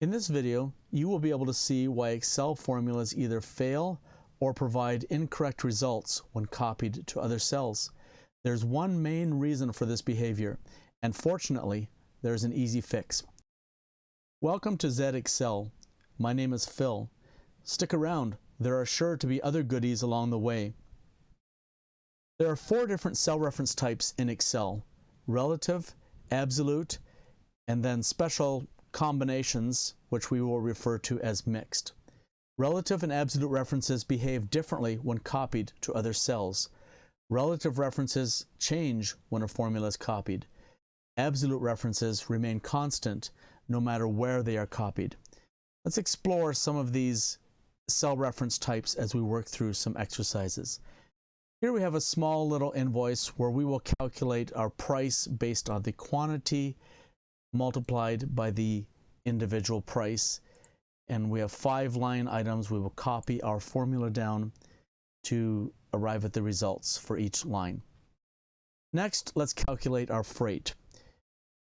In this video, you will be able to see why Excel formulas either fail or provide incorrect results when copied to other cells. There's one main reason for this behavior, and fortunately, there's an easy fix. Welcome to Z Excel. My name is Phil. Stick around, there are sure to be other goodies along the way. There are 4 different cell reference types in Excel: relative, absolute, and then special combinations, which we will refer to as mixed. Relative and absolute references behave differently when copied to other cells. Relative references change when a formula is copied. Absolute references remain constant no matter where they are copied. Let's explore some of these cell reference types as we work through some exercises. Here we have a small little invoice where we will calculate our price based on the quantity multiplied by the individual price, and we have 5 line items. We will copy our formula down to arrive at the results for each line. Next, let's calculate our freight.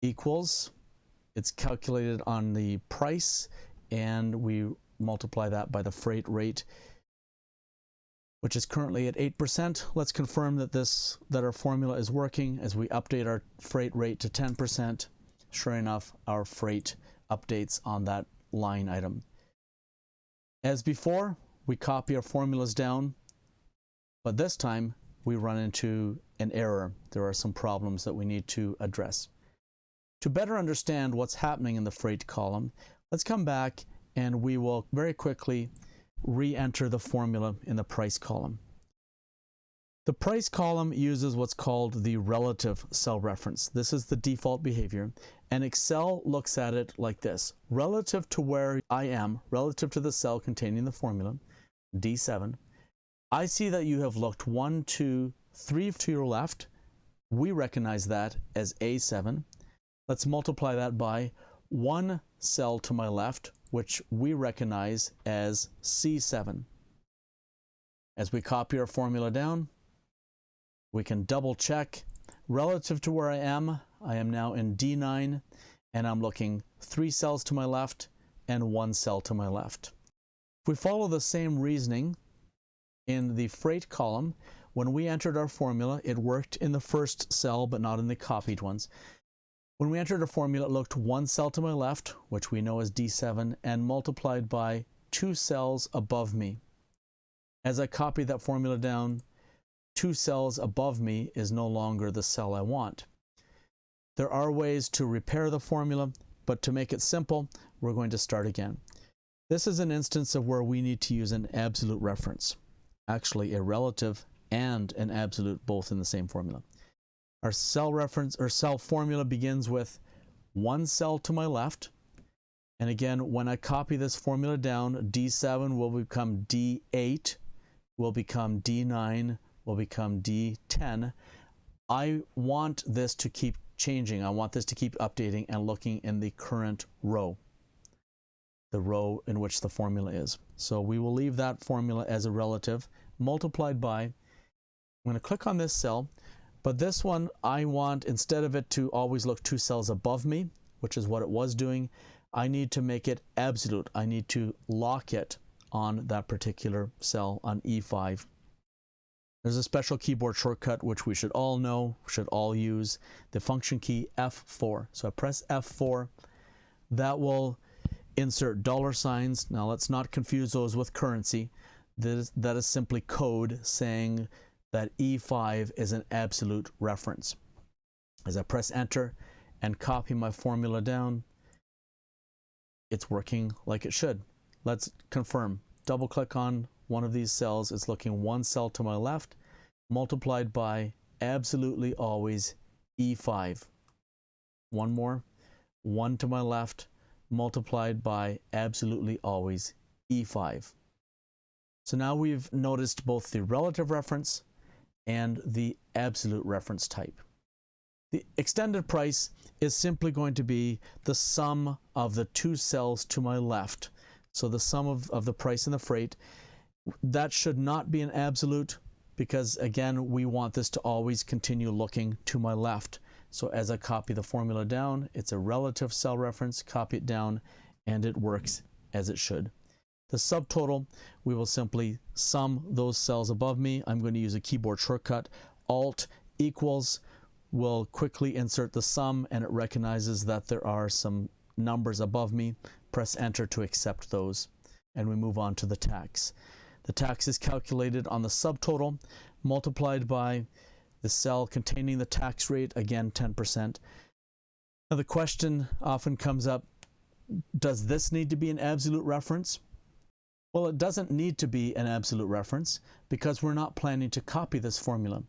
Equals, it's calculated on the price, and we multiply that by the freight rate, which is currently at 8%. Let's confirm that our formula is working as we update our freight rate to 10%. Sure enough, our freight updates on that line item. As before, we copy our formulas down, but this time we run into an error. There are some problems that we need to address. To better understand what's happening in the freight column, let's come back and we will very quickly re-enter the formula in the price column. The price column uses what's called the relative cell reference. This is the default behavior, and Excel looks at it like this. Relative to where I am, relative to the cell containing the formula, D7, I see that you have looked 1, 2, 3 to your left. We recognize that as A7. Let's multiply that by 1 cell to my left, which we recognize as C7. As we copy our formula down, we can double check. Relative to where I am now in D9, and I'm looking 3 cells to my left and 1 cell to my left. If we follow the same reasoning in the freight column, when we entered our formula, it worked in the first cell but not in the copied ones. When we entered a formula, it looked 1 cell to my left, which we know as D7, and multiplied by 2 cells above me. As I copy that formula down, 2 cells above me is no longer the cell I want. There are ways to repair the formula, but to make it simple, we're going to start again. This is an instance of where we need to use an absolute reference. Actually, a relative and an absolute both in the same formula. Our cell reference or cell formula begins with 1 cell to my left. And again, when I copy this formula down, D7 will become D8, will become D9, will become D10. I want this to keep changing. I want this to keep updating and looking in the current row, the row in which the formula is. So we will leave that formula as a relative multiplied by, I'm going to click on this cell, but this one I want, instead of it to always look 2 cells above me, which is what it was doing, I need to make it absolute. I need to lock it on that particular cell on E5. There's a special keyboard shortcut which we should all know, should all use, the function key F4. So I press F4, that will insert $signs. Now let's not confuse those with currency. That is simply code saying that E5 is an absolute reference. As I press enter and copy my formula down, it's working like it should. Let's confirm. Double click on one of these cells. It's looking 1 cell to my left, multiplied by absolutely always E5. One more, 1 to my left, multiplied by absolutely always E5. So now we've noticed both the relative reference and the absolute reference type. The extended price is simply going to be the sum of the 2 cells to my left. So the sum of the price and the freight. That should not be an absolute because, again, we want this to always continue looking to my left. So as I copy the formula down, it's a relative cell reference, copy it down, and it works as it should. The subtotal, we will simply sum those cells above me. I'm going to use a keyboard shortcut. Alt equals will quickly insert the sum, and it recognizes that there are some numbers above me. Press enter to accept those, and we move on to the tax. The tax is calculated on the subtotal multiplied by the cell containing the tax rate, again 10%. Now the question often comes up, does this need to be an absolute reference? Well, it doesn't need to be an absolute reference because we're not planning to copy this formula.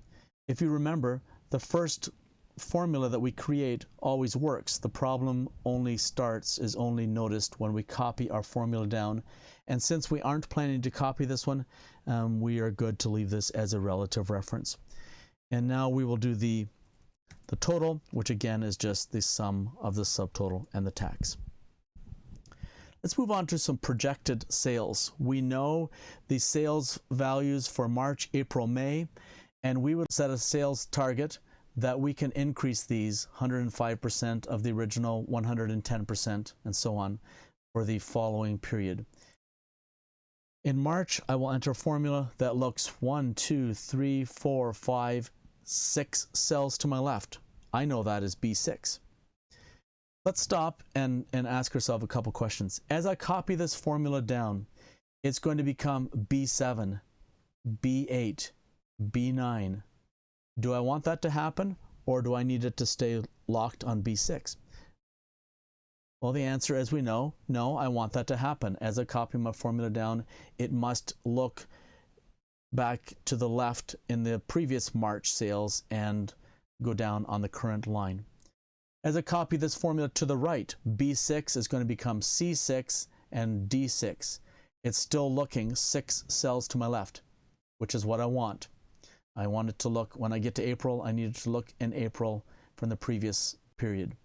If you remember, the first formula that we create always works. The problem is only noticed when we copy our formula down. And since we aren't planning to copy this one, we are good to leave this as a relative reference. And now we will do the total, which again is just the sum of the subtotal and the tax. Let's move on to some projected sales. We know the sales values for March, April, May, and we would set a sales target that we can increase these 105% of the original, 110%, and so on for the following period. In March, I will enter a formula that looks 1, 2, 3, 4, 5, 6 cells to my left. I know that is B6. Let's stop and ask ourselves a couple questions. As I copy this formula down, it's going to become B7, B8, B9. Do I want that to happen, or do I need it to stay locked on B6? Well, the answer, as we know, no, I want that to happen. As I copy my formula down, it must look back to the left in the previous March sales and go down on the current line. As I copy this formula to the right, B6 is going to become C6 and D6. It's still looking 6 cells to my left, which is what I want. I want it to look, when I get to April, I need it to look in April from the previous period.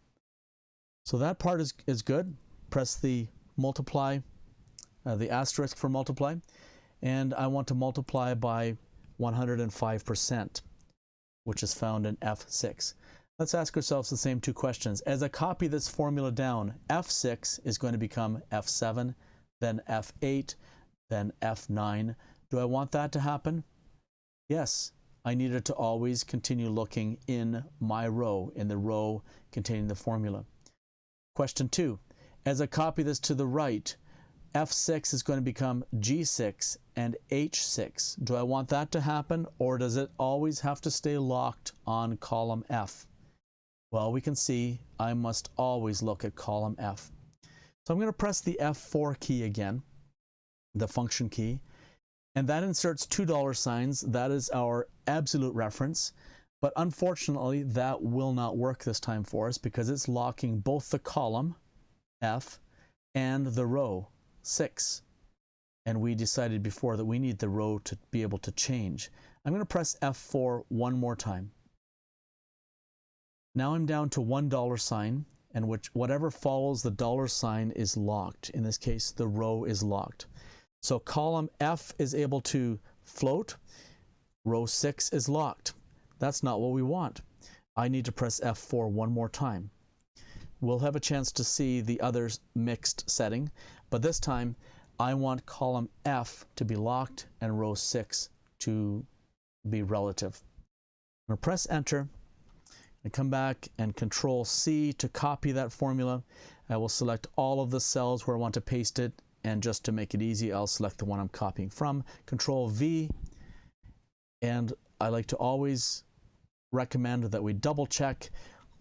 So that part is good. Press the multiply, the asterisk for multiply, and I want to multiply by 105%, which is found in F6. Let's ask ourselves the same two questions. As I copy this formula down, F6 is going to become F7, then F8, then F9. Do I want that to happen? Yes. I need it to always continue looking in my row, in the row containing the formula. Question 2. As I copy this to the right, F6 is going to become G6 and H6. Do I want that to happen, or does it always have to stay locked on column F? Well, we can see I must always look at column F. So I'm going to press the F4 key again, the function key, and that inserts $2 signs. That is our absolute reference, but unfortunately that will not work this time for us because it's locking both the column F and the row 6. And we decided before that we need the row to be able to change. I'm going to press F4 one more time. Now I'm down to $1 sign, and whatever follows the dollar sign is locked. In this case, the row is locked. So column F is able to float, row 6 is locked. That's not what we want. I need to press F4 one more time. We'll have a chance to see the other mixed setting, but this time I want column F to be locked and row 6 to be relative. I'm going to press enter and come back and Control C to copy that formula. I will select all of the cells where I want to paste it, and just to make it easy, I'll select the one I'm copying from. Control V, and I like to always recommend that we double check.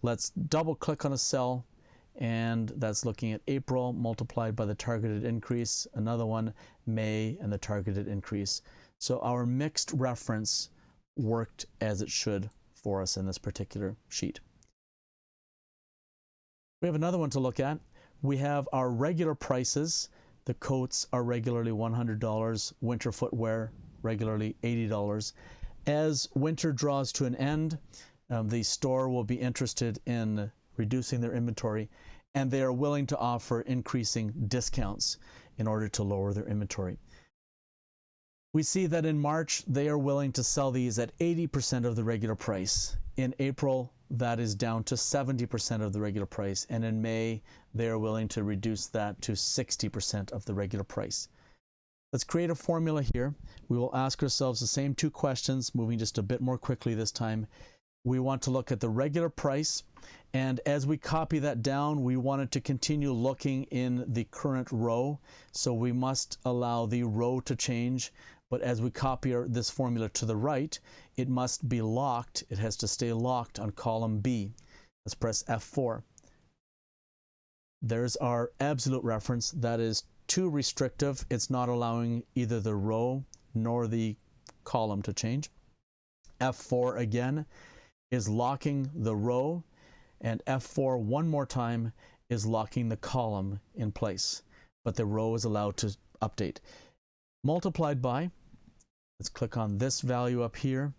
Let's double click on a cell, and that's looking at April multiplied by the targeted increase, another one, May, and the targeted increase. So our mixed reference worked as it should for us in this particular sheet. We have another one to look at. We have our regular prices. The coats are regularly $100, winter footwear regularly $80. As winter draws to an end, the store will be interested in reducing their inventory, and they are willing to offer increasing discounts in order to lower their inventory. We see that in March, they are willing to sell these at 80% of the regular price. In April, that is down to 70% of the regular price, and in May they are willing to reduce that to 60% of the regular price. Let's create a formula here. We will ask ourselves the same two questions, moving just a bit more quickly this time. We want to look at the regular price, and as we copy that down, we want it to continue looking in the current row, so we must allow the row to change. But as we copy this formula to the right, it must be locked. It has to stay locked on column B. Let's press F4. There's our absolute reference. That is too restrictive. It's not allowing either the row nor the column to change. F4 again is locking the row, and F4 one more time is locking the column in place, but the row is allowed to update. Multiplied by, let's click on this value up here.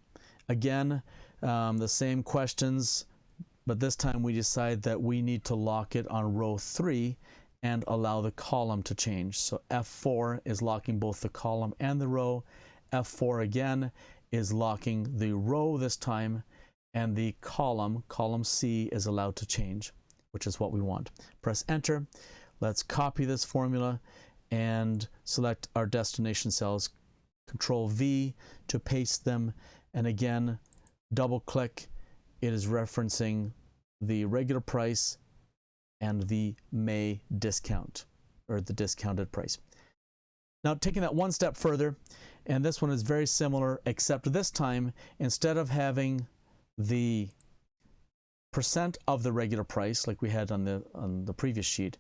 Again, the same questions, but this time we decide that we need to lock it on row 3 and allow the column to change. So F4 is locking both the column and the row. F4 again is locking the row this time, and the column C, is allowed to change, which is what we want. Press enter. Let's copy this formula and select our destination cells. Control V to paste them, and again double click. It is referencing the regular price and the May discount, or the discounted price. Now taking that one step further, and this one is very similar, except this time instead of having the percent of the regular price like we had on the previous sheet,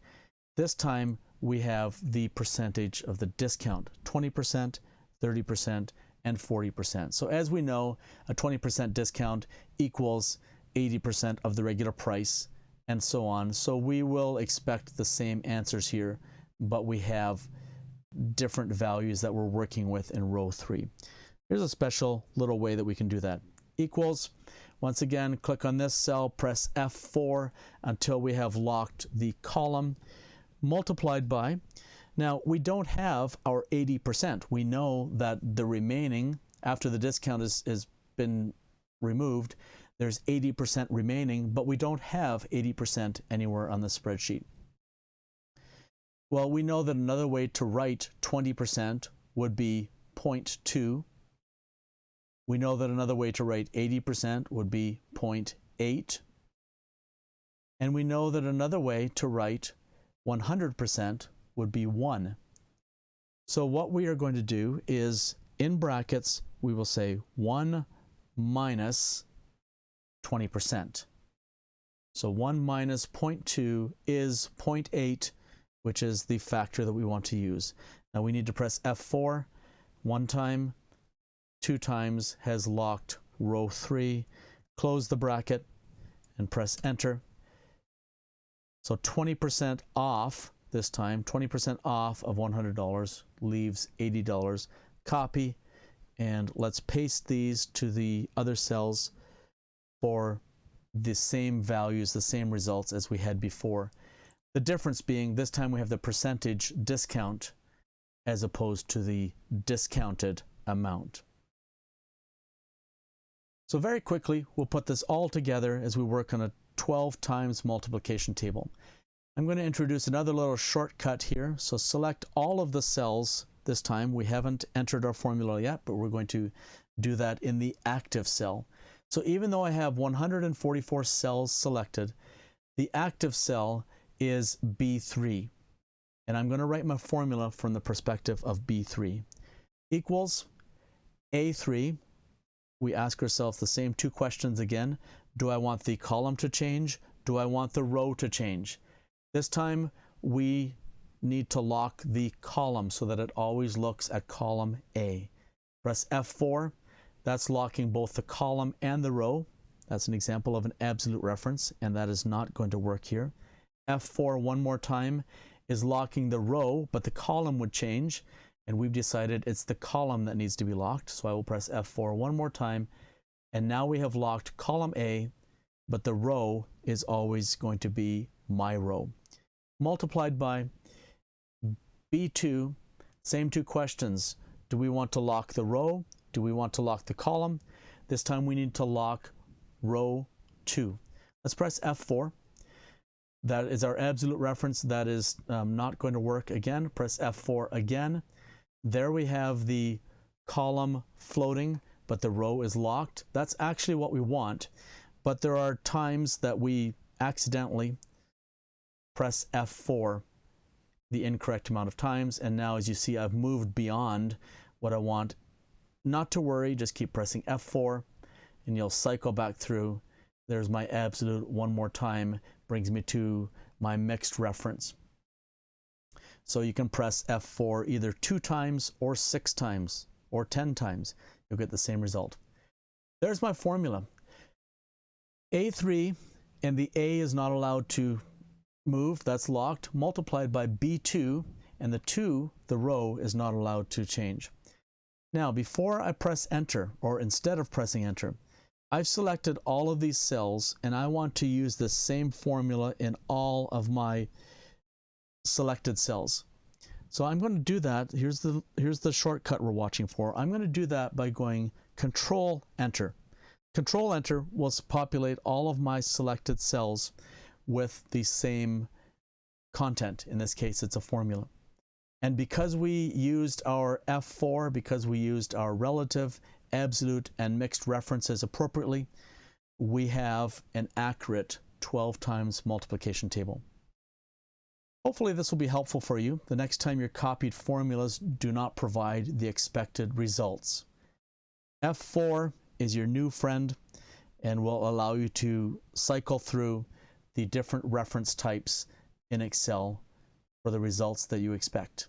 this time we have the percentage of the discount, 20%, 30%, and 40%. So as we know, a 20% discount equals 80% of the regular price, and so on. So we will expect the same answers here, but we have different values that we're working with in row 3. Here's a special little way that we can do that. Equals, once again, click on this cell, press F4 until we have locked the column, multiplied by. Now, we don't have our 80%. We know that the remaining, after the discount has been removed, there's 80% remaining, but we don't have 80% anywhere on the spreadsheet. Well, we know that another way to write 20% would be 0.2. We know that another way to write 80% would be 0.8. And we know that another way to write 100% would be 1. So what we are going to do is, in brackets, we will say 1 minus 20%. So 1 minus 0.2 is 0.8, which is the factor that we want to use. Now we need to press F4 one time, 2 times has locked row 3, close the bracket and press enter. So 20% off this time, 20% off of $100 leaves $80. Copy, and let's paste these to the other cells for the same values, the same results as we had before. The difference being this time we have the percentage discount as opposed to the discounted amount. So very quickly, we'll put this all together as we work on a 12 times multiplication table. I'm going to introduce another little shortcut here. So select all of the cells this time. We haven't entered our formula yet, but we're going to do that in the active cell. So even though I have 144 cells selected, the active cell is B3. And I'm going to write my formula from the perspective of B3. Equals A3. We ask ourselves the same two questions again. Do I want the column to change? Do I want the row to change? This time we need to lock the column so that it always looks at column A. Press F4. That's locking both the column and the row. That's an example of an absolute reference, and that is not going to work here. F4 one more time is locking the row, but the column would change, and we've decided it's the column that needs to be locked. So I will press F4 one more time, and now we have locked column A, but the row is always going to be my row. Multiplied by B2, same two questions. Do we want to lock the row? Do we want to lock the column? This time we need to lock row 2. Let's press F4. That is our absolute reference. That is not going to work again. Press F4 again. There we have the column floating, but the row is locked. That's actually what we want, but there are times that we accidentally press F4 the incorrect amount of times, and now as you see, I've moved beyond what I want. Not to worry, just keep pressing F4 and you'll cycle back through. There's my absolute one more time, brings me to my mixed reference. So you can press F4 either 2 times or 6 times or 10 times. You'll get the same result. There's my formula. A3, and the A is not allowed to move, that's locked, multiplied by B2, and the 2, the row, is not allowed to change. Now, before I press enter, or instead of pressing enter, I've selected all of these cells, and I want to use the same formula in all of my selected cells. So I'm going to do that. Here's the shortcut we're watching for. I'm going to do that by going Control Enter. Control Enter will populate all of my selected cells with the same content. In this case, it's a formula. And because we used our F4, because we used our relative, absolute, and mixed references appropriately, we have an accurate 12 times multiplication table. Hopefully this will be helpful for you. The next time your copied formulas do not provide the expected results. F4 is your new friend and will allow you to cycle through the different reference types in Excel for the results that you expect.